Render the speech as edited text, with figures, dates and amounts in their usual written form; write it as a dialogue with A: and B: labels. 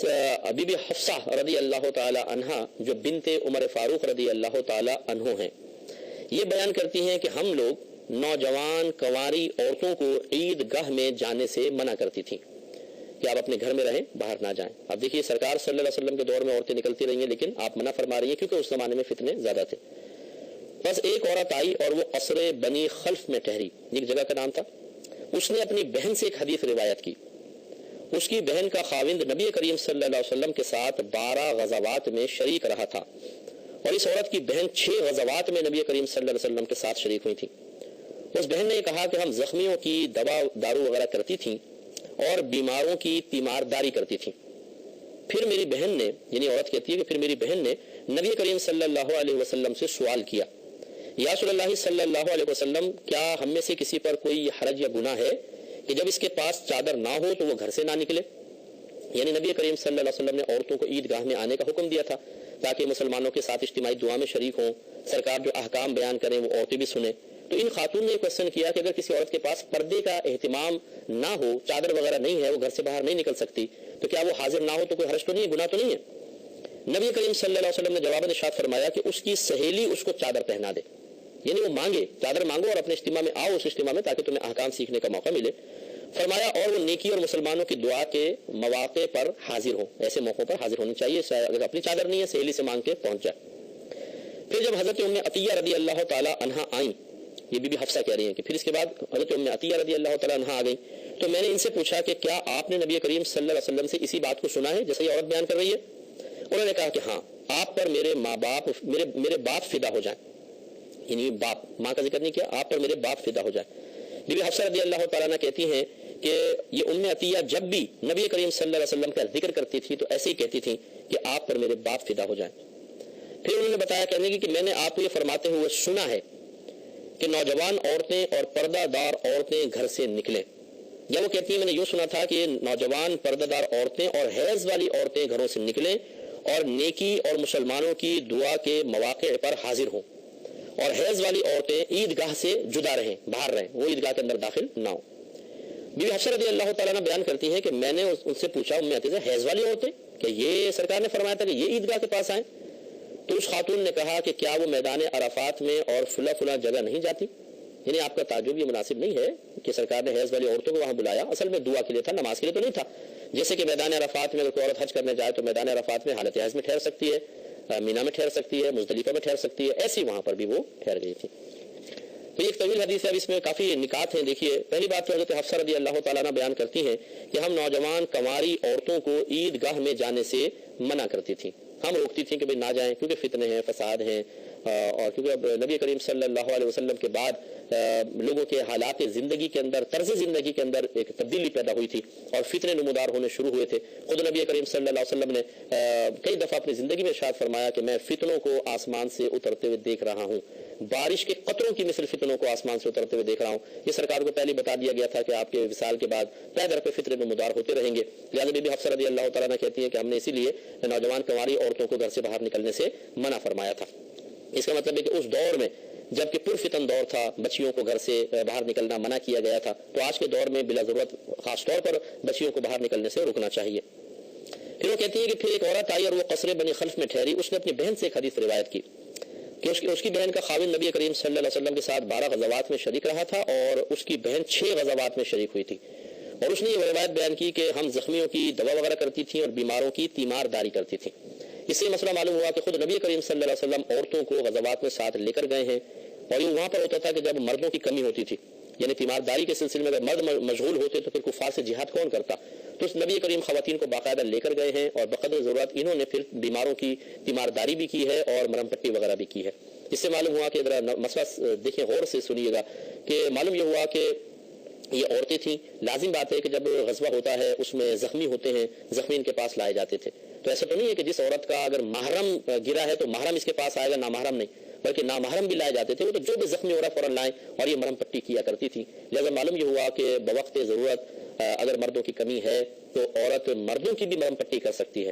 A: Be be Hafsa رضی اللہ تعالی عنہا جو بنت عمر فاروق رضی اللہ تعالی عنہ ہیں، یہ بیان کرتی ہیں کہ ہم لوگ نوجوان کنواری عورتوں کو عید گاہ میں جانے سے منع کرتی تھیں کہ آپ اپنے گھر میں رہیں، باہر نہ جائیں۔ اب دیکھیے سرکار صلی اللہ علیہ وسلم کے دور میں عورتیں نکلتی رہی ہیں، لیکن آپ منع فرما رہی ہیں کیونکہ اس زمانے میں فتنے زیادہ تھے۔ بس ایک عورت آئی اور وہ قصر بنی خلف میں ٹھہری، ایک جگہ کا نام تھا۔ اس نے اپنی بہن سے ایک حدیث روایت کی۔ اس کی بہن کا خاوند نبی کریم صلی اللہ علیہ وسلم کے ساتھ 12 غزوات میں شریک رہا تھا، اور اس عورت کی بہن 6 غزوات میں نبی کریم صلی اللہ علیہ وسلم کے ساتھ شریک ہوئی تھی۔ اس بہن نے یہ کہا کہ ہم زخمیوں کی دوا دارو وغیرہ کرتی تھیں اور بیماروں کی تیمارداری کرتی تھیں۔ پھر میری بہن نے، یعنی عورت کہتی ہے کہ پھر میری بہن نے نبی کریم صلی اللہ علیہ وسلم سے سوال کیا، یا رسول اللہ صلی اللہ علیہ وسلم، کیا ہم میں سے کسی پر کوئی حرج یا گناہ ہے کہ جب اس کے پاس چادر نہ ہو تو وہ گھر سے نہ نکلے؟ یعنی نبی کریم صلی اللہ علیہ وسلم نے عورتوں کو عید گاہ میں آنے کا حکم دیا تھا تاکہ مسلمانوں کے ساتھ اجتماعی دعا میں شریک ہوں، سرکار جو احکام بیان کریں وہ عورتیں بھی سنیں۔ تو ان خاتون نے کوشچن کیا کہ اگر کسی عورت کے پاس پردے کا اہتمام نہ ہو، چادر وغیرہ نہیں ہے، وہ گھر سے باہر نہیں نکل سکتی، تو کیا وہ حاضر نہ ہو تو کوئی حرج تو نہیں ہے، گناہ تو نہیں ہے؟ نبی کریم صلی اللہ علیہ وسلم نے جواب ارشاد فرمایا کہ اس کی سہیلی اس کو چادر پہنا دے، یعنی وہ مانگے، چادر مانگو اور اپنے اجتماع میں آؤ، اس اجتماع میں، تاکہ تمہیں احکام سیکھنے کا موقع ملے۔ فرمایا اور وہ نیکی اور مسلمانوں کی دعا کے مواقع پر حاضر ہو، ایسے موقعوں پر حاضر ہونی چاہیے، اگر اپنی چادر نہیں ہے سہیلی سے مانگ کے پہنچ جائے۔ پھر جب حضرت ام عطیہ رضی اللہ تعالی عنہا آئیں، یہ بی بی حفصہ کہہ رہی ہیں کہ پھر اس کے بعد حضرت ام عطیہ رضی اللہ تعالی عنہا آ گئی، تو میں نے ان سے پوچھا کہ کیا آپ نے نبی کریم صلی اللہ علیہ وسلم سے اسی بات کو سنا ہے جیسے یہ عورت بیان کر رہی ہے؟ انہوں نے کہا کہ ہاں، آپ پر میرے ماں باپ میرے باپ فدا ہو جائیں، یعنی باپ، ماں کا ذکر نہیں کیا، آپ پر میرے باپ فدا ہو جائیں۔ بی بی حفصہ رضی اللہ تعالیٰ عنہ کہتی ہیں کہ یہ ام عطیہ جب بھی نبی کریم صلی اللہ علیہ وسلم کا ذکر کرتی تھی تو ایسے ہی کہتی تھی کہ آپ پر میرے باپ فدا ہو جائیں۔ پھر انہوں نے بتایا کہنے کی کہ میں نے آپ کو یہ فرماتے ہوئے سنا ہے کہ نوجوان عورتیں اور پردہ دار عورتیں گھر سے نکلیں، یا وہ کہتی ہیں میں نے یوں سنا تھا کہ نوجوان پردہ دار عورتیں اور حیض والی عورتیں گھروں سے نکلیں اور نیکی اور مسلمانوں کی دعا کے مواقع پر حاضر ہوں، اور حیض والی عورتیں عید گاہ سے جدا رہیں، باہر رہیں، وہ عید گاہ کے اندر داخل نہ ہوں۔ بی بی حفصہ رضی اللہ تعالیٰ عنہ بیان کرتی ہیں کہ میں نے ان سے پوچھا، ام عطیہ سے، حیض والی عورتیں کہ یہ سرکار نے فرمایا تھا کہ یہ عید گاہ کے پاس آئیں؟ تو اس خاتون نے کہا کہ کیا وہ میدان عرفات میں اور فلاں جگہ نہیں جاتی؟ یعنی آپ کا تعجب یہ مناسب نہیں ہے کہ سرکار نے حیض والی عورتوں کو وہاں بلایا، اصل میں دعا کے لیے تھا، نماز کے لیے تو نہیں تھا۔ جیسے کہ میدان عرفات میں اگر کوئی عورت حج کرنے جائے تو میدان عرفات میں حالت حیض میں ٹھہر سکتی ہے، مینا میں ٹھہر سکتی ہے، مزدلفہ میں ٹھہر سکتی ہے، ایسی وہاں پر بھی وہ ٹھہر گئی تھی۔ تو یہ ایک طویل حدیث ہے، اب اس میں کافی نکات ہیں۔ دیکھیے پہلی بات تو حضرت حفصہ رضی اللہ تعالیٰ عنہ بیان کرتی ہیں کہ ہم نوجوان کنواری عورتوں کو عید گاہ میں جانے سے منع کرتی تھیں، ہم روکتی تھیں کہ بھئی نہ جائیں کیونکہ فتنے ہیں، فساد ہیں، اور کیونکہ اب نبی کریم صلی اللہ علیہ وسلم کے بعد لوگوں کے حالات زندگی کے اندر، طرز زندگی کے اندر ایک تبدیلی پیدا ہوئی تھی اور فتنے نمودار ہونے شروع ہوئے تھے۔ خود نبی کریم صلی اللہ علیہ وسلم نے کئی دفعہ اپنی زندگی میں ارشاد فرمایا کہ میں فتنوں کو آسمان سے اترتے ہوئے دیکھ رہا ہوں، بارش کے قطروں کی مثل فتنوں کو آسمان سے اترتے ہوئے دیکھ رہا ہوں۔ یہ سرکار کو پہلے بتا دیا گیا تھا کہ آپ کے وصال کے بعد پے در پہ فتنے نمودار ہوتے رہیں گے۔ لہٰذا بی بی حفصہ رضی اللہ تعالیٰ عنہ کہتی ہیں کہ ہم نے اسی لیے نوجوان کنواری عورتوں کو گھر سے باہر نکلنے سے منع فرمایا تھا۔ اس کا مطلب ہے کہ اس دور میں جبکہ پرفتن دور تھا، بچیوں کو گھر سے باہر نکلنا منع کیا گیا تھا، تو آج کے دور میں بلا ضرورت خاص طور پر بچیوں کو باہر نکلنے سے روکنا چاہیے۔ پھر وہ کہتی ہے کہ پھر ایک عورت آئی اور وہ قصر بنی خلف میں ٹھہری، اس نے اپنی بہن سے ایک حدیث روایت کی کہ اس کی بہن کا خاوند نبی کریم صلی اللہ علیہ وسلم کے ساتھ 12 غزوات میں شریک رہا تھا اور اس کی بہن 6 غزوات میں شریک ہوئی تھی، اور اس نے یہ روایت بیان کی کہ ہم زخمیوں کی دوا وغیرہ کرتی تھیں اور بیماروں کی تیمارداری کرتی تھیں۔ اس سے مسئلہ معلوم ہوا کہ خود نبی کریم صلی اللہ علیہ وسلم عورتوں کو غزوات میں ساتھ لے کر گئے ہیں، اور یہ وہاں پر ہوتا تھا کہ جب مردوں کی کمی ہوتی تھی، یعنی تیمارداری کے سلسلے میں اگر مرد مشغول ہوتے تو پھر کفار سے جہاد کون کرتا، تو اس نبی کریم خواتین کو باقاعدہ لے کر گئے ہیں اور بقدر ضرورت انہوں نے پھر بیماروں کی تیمارداری بھی کی ہے اور مرہم پٹی وغیرہ بھی کی ہے۔ اس سے معلوم ہوا کہ ذرا مسئلہ دیکھیں غور سے سنیے گا کہ معلوم یہ ہوا کہ یہ عورتیں تھیں، لازم بات ہے کہ جب غزوہ ہوتا ہے اس میں زخمی ہوتے ہیں، زخمی ان کے پاس لائے جاتے تھے، تو ایسا تو نہیں ہے کہ جس عورت کا اگر محرم گرا ہے تو محرم اس کے پاس آئے گا، نامحرم نہیں، بلکہ نامحرم بھی لائے جاتے تھے، وہ تو جو بھی زخمی ہو رہا فوراً لائیں، اور یہ مرہم پٹی کیا کرتی تھی۔ لہذا معلوم یہ ہوا کہ بوقت ضرورت اگر مردوں کی کمی ہے تو عورت مردوں کی بھی مرہم پٹی کر سکتی ہے،